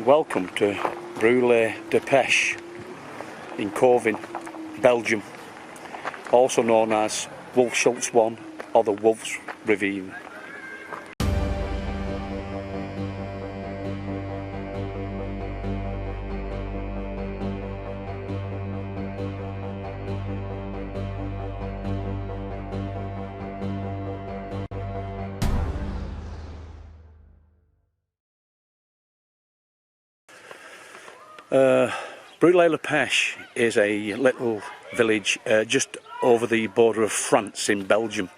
Welcome to Bruly De Pesche in Belgium, also known as Wolfsschlucht 1 or the Wolf's Ravine. Bruly De Pesche is a little village just over the border of France in Belgium.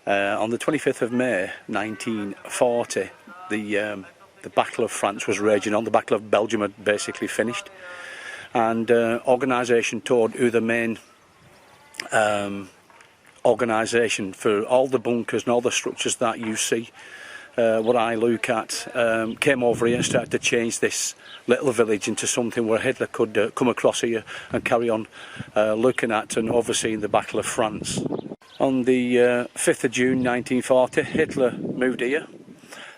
On the 25th of May 1940, the Battle of France was raging on. The Battle of Belgium had basically finished, and organisation Todt, who the main organisation for all the bunkers and all the structures that you see, what I look at, came over here and started to change this little village into something where Hitler could come across here and carry on looking at and overseeing the Battle of France. On the 5th of June 1940, Hitler moved here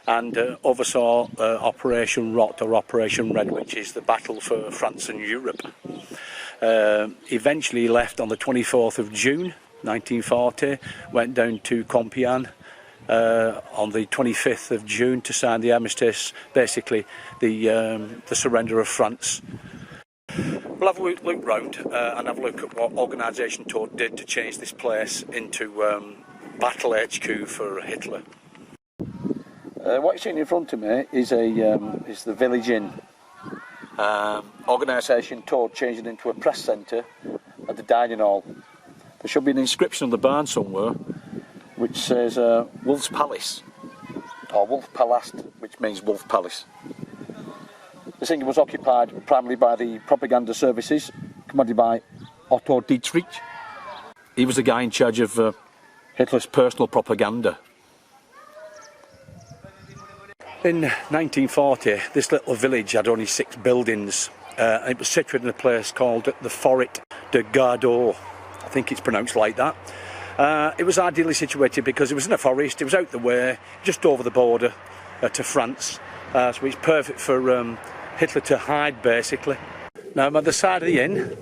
and oversaw Operation Rot or Operation Red, which is the battle for France and Europe. Eventually left on the 24th of June 1940, went down to Compiègne on the 25th of June to sign the armistice, basically the surrender of France. We'll have a look round and have a look at what organisation Todt did to change this place into battle HQ for Hitler. What you're seeing in front of me is the village inn. Organisation Todt changed it into a press centre at the dining hall. There should be an inscription on the barn somewhere which says Wolf's Palace, or Wolf Palace, which means Wolf Palace. The thing was occupied primarily by the propaganda services, commanded by Otto Dietrich. He was the guy in charge of Hitler's personal propaganda. In 1940, this little village had only 6 buildings. It was situated in a place called the Forêt de Gorge. I think it's pronounced like that. It was ideally situated because it was in a forest, it was out the way, just over the border to France, so it's perfect for Hitler to hide, basically. Now I'm at the side of the inn,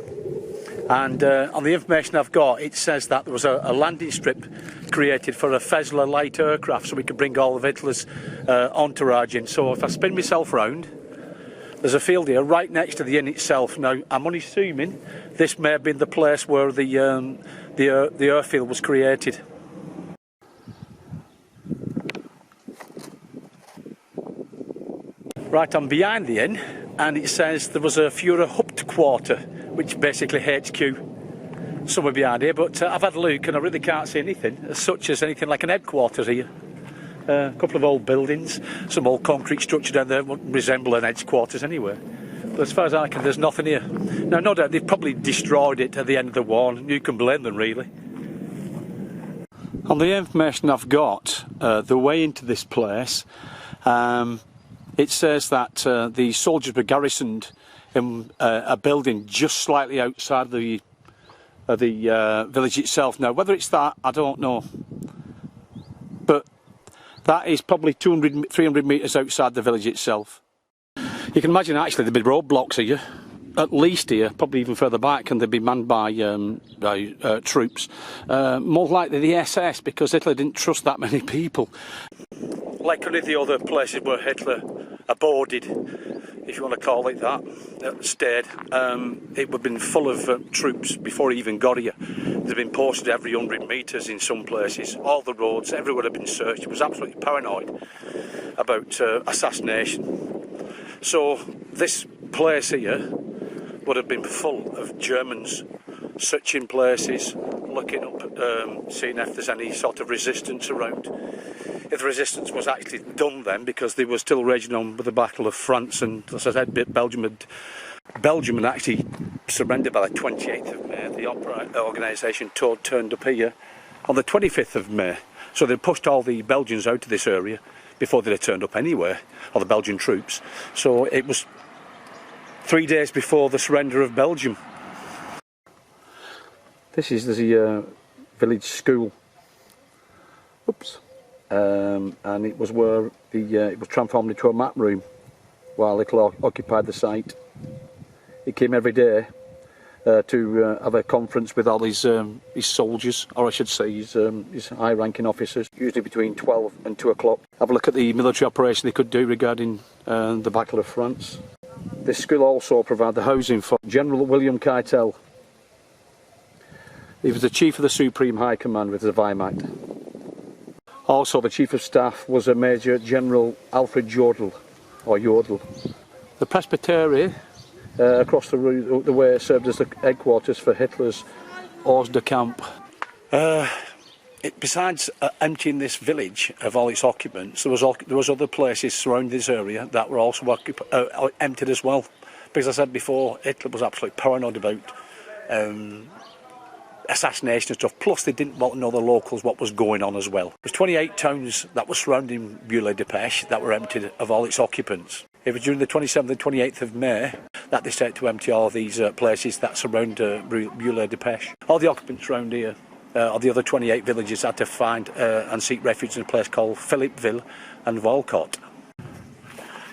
and on the information I've got, it says that there was a landing strip created for a Fezler light aircraft so we could bring all of Hitler's entourage in. So if I spin myself round, there's a field here right next to the inn itself. Now I'm only assuming this may have been the place where the airfield was created. Right, I'm behind the inn, and it says there was a Führer Hauptquarter, which basically HQ, somewhere behind here, but I've had a look and I really can't see anything as such as anything like an headquarters here. A couple of old buildings, some old concrete structure down there wouldn't resemble an headquarters anywhere. But as far as I can, there's nothing here. Now, no doubt they've probably destroyed it at the end of the war, and you can blame them, really. On the information I've got, the way into this place, it says that the soldiers were garrisoned in a building just slightly outside the village itself. Now, whether it's that, I don't know. But that is probably 200, 300 metres outside the village itself. You can imagine actually there'd be roadblocks here, at least here, probably even further back, and they'd be manned by troops. More likely the SS, because Hitler didn't trust that many people. Like any of the other places where Hitler abode, if you want to call it that, stayed, it would have been full of troops before he even got here. They'd been posted every 100 metres in some places. All the roads, everywhere had been searched. It was absolutely paranoid about assassination. So this place here would have been full of Germans searching places, looking up, seeing if there's any sort of resistance around. If the resistance was actually done then, because they were still raging on with the Battle of France, and as I said, Belgium had actually surrendered by the 28th of May. The organisation Todt turned up here on the 25th of May. So they pushed all the Belgians out of this area before they had turned up anywhere, or the Belgian troops. So it was 3 days before the surrender of Belgium. This is the village school. Oops. And it was where it was transformed into a map room. while Hitler occupied the site. He came every day to have a conference with all his soldiers, or I should say his high-ranking officers, usually between 12 and 2 o'clock. Have a look at the military operation they could do regarding the Battle of France. This school also provided the housing for General William Keitel. He was the Chief of the Supreme High Command with the Wehrmacht. Also, the Chief of Staff was a Major General Alfred Jodl, or Jodl. The Presbytery across the way served as the headquarters for Hitler's hors de camp. Besides emptying this village of all its occupants, there was other places surrounding this area that were also emptied as well. Because I said before, Hitler was absolutely paranoid about assassination and stuff. Plus, they didn't want to know the locals what was going on as well. There's 28 towns that were surrounding Bruly De Pesche that were emptied of all its occupants. It was during the 27th and 28th of May that they started to empty all these places that surround Bruly De Pesche. All the occupants around here, or the other 28 villages, had to find and seek refuge in a place called Philippeville and Walcott.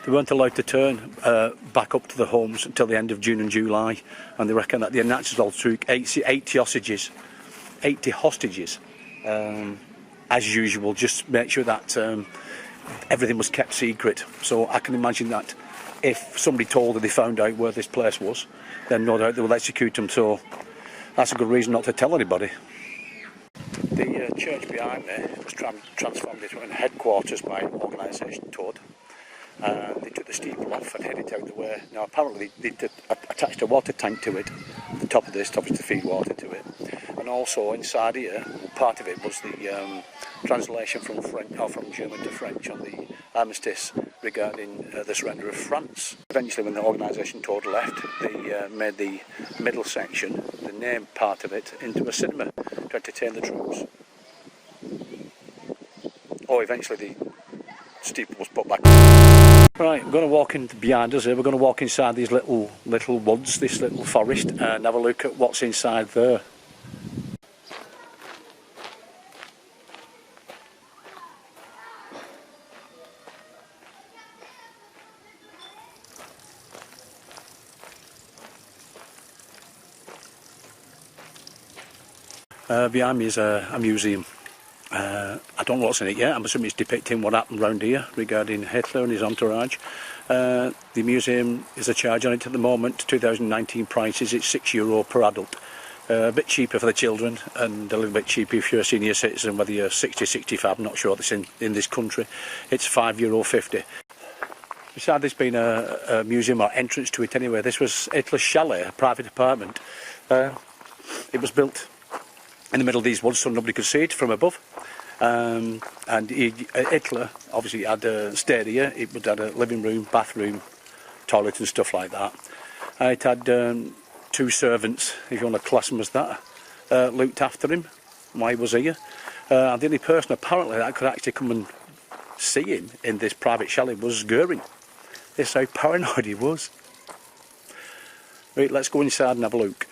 They weren't allowed to turn back up to the homes until the end of June and July, and they reckon that the Nazis all took 80 hostages, as usual, just to make sure that everything was kept secret. So I can imagine that if somebody told that they found out where this place was, then no doubt they will execute them. So that's a good reason not to tell anybody. The church behind me was transformed into a headquarters by organisation Todt. They took the steeple off and headed out the way. Now apparently they attached a water tank to it, at the top of this, obviously to feed water to it. And also inside here, part of it was the translation from German to French on the armistice regarding the surrender of France. Eventually, when the organisation Todt left, they made the middle section, the name part of it, into a cinema to entertain the troops. Or eventually the steeple was put back. Right, we're going to walk in behind us here. We're going to walk inside these little woods, this little forest, and have a look at what's inside there. Behind me is a museum. I don't know what's in it yet. I'm assuming it's depicting what happened round here regarding Hitler and his entourage. The museum is a charge on it at the moment. 2019 prices, it's €6 per adult. A bit cheaper for the children and a little bit cheaper if you're a senior citizen, whether you're 60, 65, I'm not sure that's in this country. It's €5.50. Besides this being a museum or entrance to it anyway, this was Hitler's chalet, a private apartment. It was built in the middle of these woods so nobody could see it from above. And Hitler obviously had stayed here. It had a living room, bathroom, toilet and stuff like that. It had 2 servants, if you want to class them as that, looked after him while he was here. And the only person apparently that could actually come and see him in this private chalet was Goering. This is how paranoid he was. Right, let's go inside and have a look.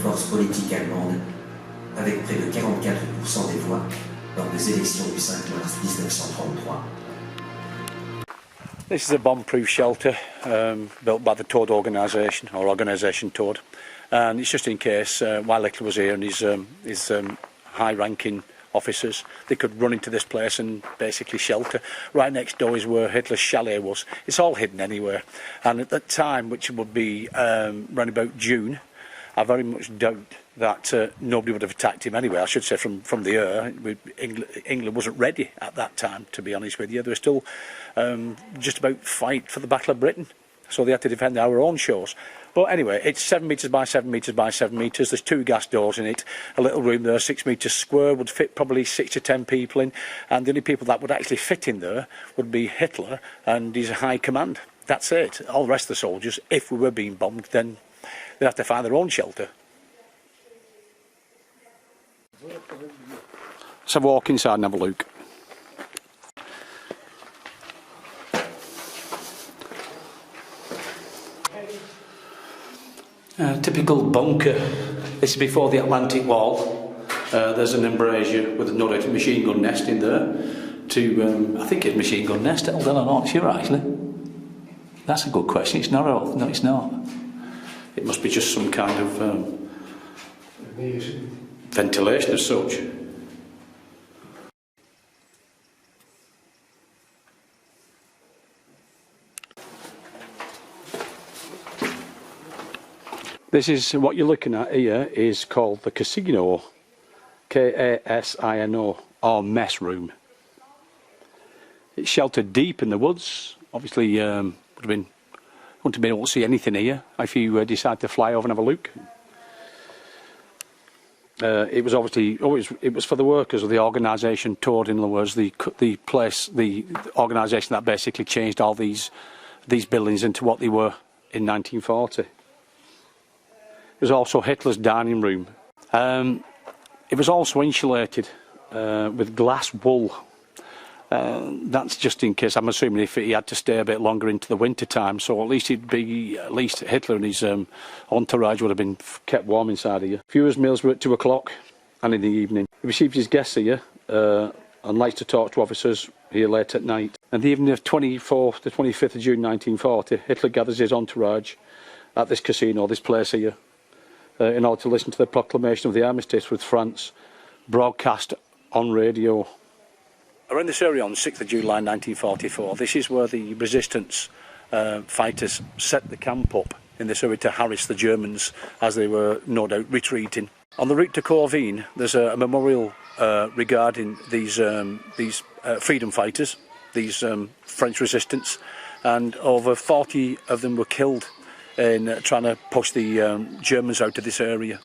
Force politique allemande, avec près de 44% des voix lors des élections du 5 mars 1933. This is a bomb-proof shelter built by the Todt organisation, or organisation Todt, and it's just in case while Hitler was here and his high-ranking officers, they could run into this place and basically shelter. Right next door is where Hitler's chalet was. It's all hidden anywhere, and at that time, which would be around about June, I very much doubt that nobody would have attacked him anyway. I should say from the air. England wasn't ready at that time, to be honest with you. They were still just about fight for the Battle of Britain, so they had to defend our own shores. But anyway, it's 7 metres by 7 metres by 7 metres. There's 2 gas doors in it. A little room there, 6 metres square, would fit probably 6 to 10 people in. And the only people that would actually fit in there would be Hitler and his high command. That's it. All the rest of the soldiers, if we were being bombed, then they'd have to find their own shelter. Let's have a walk inside and have a look. Typical bunker. This is before the Atlantic Wall. There's an embrasure with no doubt a machine gun nest in there. I think it's a machine gun nest. I don't know, it's here actually. That's a good question. It's not. No, it's not. It must be just some kind of ventilation as such. This is what you're looking at here is called the casino, Kasino, or mess room. It's sheltered deep in the woods. Obviously, wouldn't have been able to see anything here if you decide to fly over and have a look. It was obviously it was for the workers of the organisation Todt, in other words, the organisation that basically changed all these buildings into what they were in 1940. It was also Hitler's dining room. It was also insulated with glass wool. That's just in case, I'm assuming, if he had to stay a bit longer into the winter time, so at least Hitler and his entourage would have been kept warm inside here. Viewers' meals were at 2 o'clock and in the evening. He received his guests here and likes to talk to officers here late at night. And the evening of 24th to 25th of June 1940, Hitler gathers his entourage at this casino, this place here, in order to listen to the proclamation of the armistice with France, broadcast on radio. Around this area on 6th of July 1944, this is where the resistance fighters set the camp up in this area to harass the Germans as they were no doubt retreating. On the route to Ravine, there's a memorial regarding these freedom fighters, these French resistance, and over 40 of them were killed in trying to push the Germans out of this area.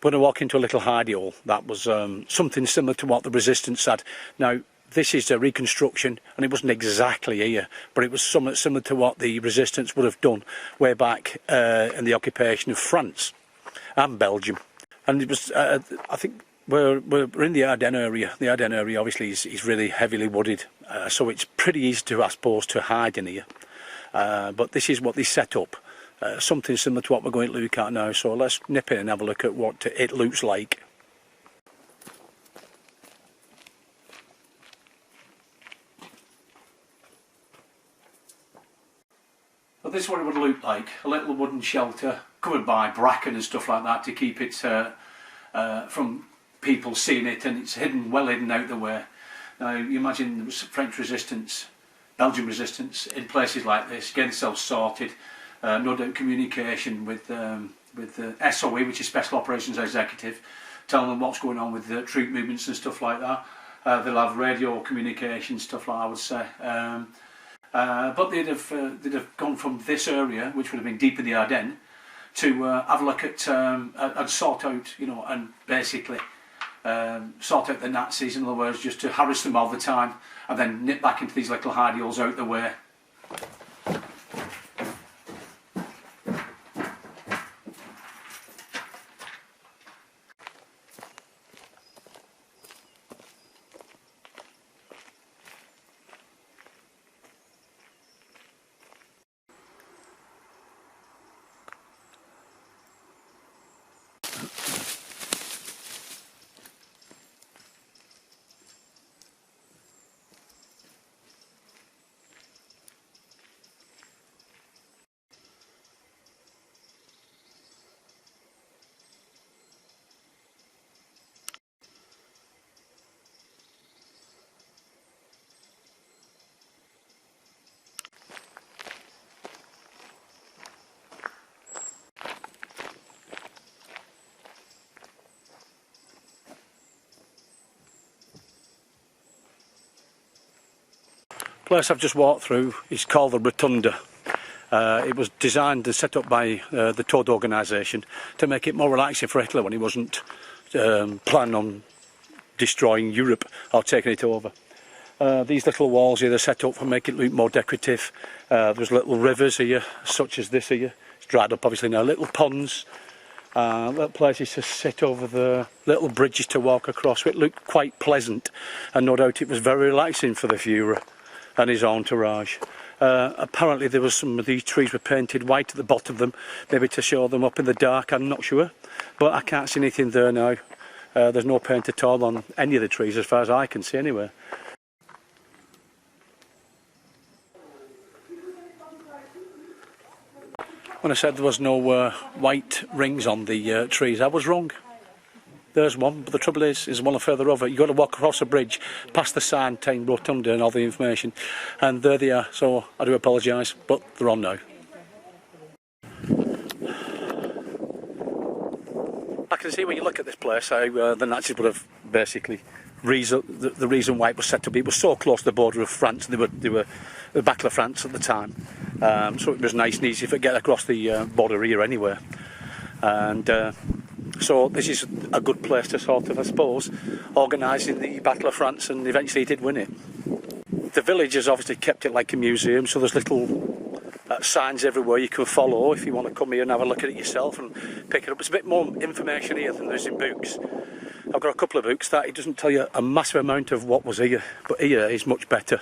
We're going to walk into a little hidey hole that was something similar to what the resistance had. Now, this is a reconstruction, and it wasn't exactly here, but it was somewhat similar to what the resistance would have done way back in the occupation of France and Belgium. And it was, I think, we're in the Ardennes area. The Ardennes area obviously is really heavily wooded, so it's pretty easy to, I suppose, to hide in here. But this is what they set up. Something similar to what we're going to look at now, so let's nip in and have a look at what it looks like. Well, this is what it would look like, a little wooden shelter covered by bracken and stuff like that to keep it from people seeing it, and it's hidden, well hidden out the way. Now you imagine there was French resistance, Belgian resistance in places like this, getting themselves sorted. No doubt communication with the SOE, which is Special Operations Executive, telling them what's going on with the troop movements and stuff like that. They'll have radio communication, stuff like that, I would say. But they'd have gone from this area, which would have been deep in the Ardennes, to have a look at and sort out, and basically sort out the Nazis, in other words, just to harass them all the time, and then nip back into these little hidey holes out the way. The place I've just walked through is called the Rotunda. It was designed and set up by the Todt organisation to make it more relaxing for Hitler when he wasn't planning on destroying Europe or taking it over. These little walls here, they're set up to make it look more decorative. There's little rivers here, such as this here. It's dried up obviously now. Little ponds, little places to sit over there, little bridges to walk across. It looked quite pleasant, and no doubt it was very relaxing for the Führer and his entourage. Apparently there was some of these trees were painted white at the bottom of them, maybe to show them up in the dark, I'm not sure. But I can't see anything there now. There's no paint at all on any of the trees as far as I can see anyway. When I said there was no white rings on the trees, I was wrong. There's one, but the trouble is one further over. You've got to walk across a bridge, past the sign telling Rotunda and all the information, and there they are. So I do apologise, but they're on now. I can see when you look at this place how the Nazis would have basically the reason why it was set up. It was so close to the border of France. They were the Battle of France at the time, so it was nice and easy to get across the border here anyway. And so this is a good place to sort of, I suppose, organise in the Battle of France, and eventually he did win it. The village has obviously kept it like a museum, so there's little signs everywhere you can follow if you want to come here and have a look at it yourself and pick it up. It's a bit more information here than there is in books. I've got a couple of books that it doesn't tell you a massive amount of what was here, but here is much better.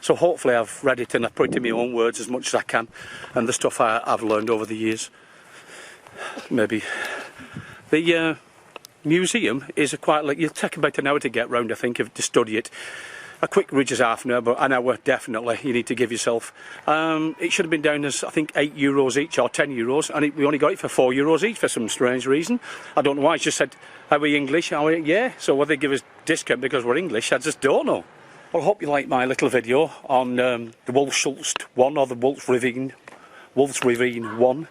So hopefully I've read it and I've put it in my own words as much as I can, and the stuff I've learned over the years. Maybe. The museum is quite like, you'll take about an hour to get round, I think, to study it. A quick read is half an hour, but an hour definitely you need to give yourself. It should have been down as, I think, €8 each or €10, and we only got it for €4 each for some strange reason. I don't know why. It just said, are we English? Are we? Yeah. So whether they give us discount because we're English, I just don't know. Well, I hope you like my little video on the Wolfsschlucht 1 or the Wolfsravine 1,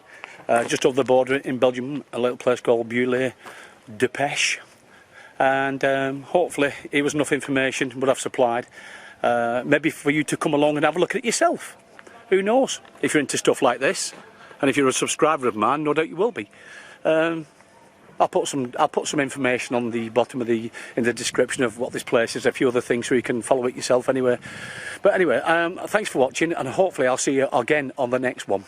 just over the border in Belgium, a little place called Bruly De Pesche. And hopefully it was enough information what I've supplied, maybe for you to come along and have a look at it yourself. Who knows, if you're into stuff like this, and if you're a subscriber of mine, no doubt you will be. I'll put some information on the bottom of in the description of what this place is, a few other things so you can follow it yourself anyway. But anyway, thanks for watching, and hopefully I'll see you again on the next one.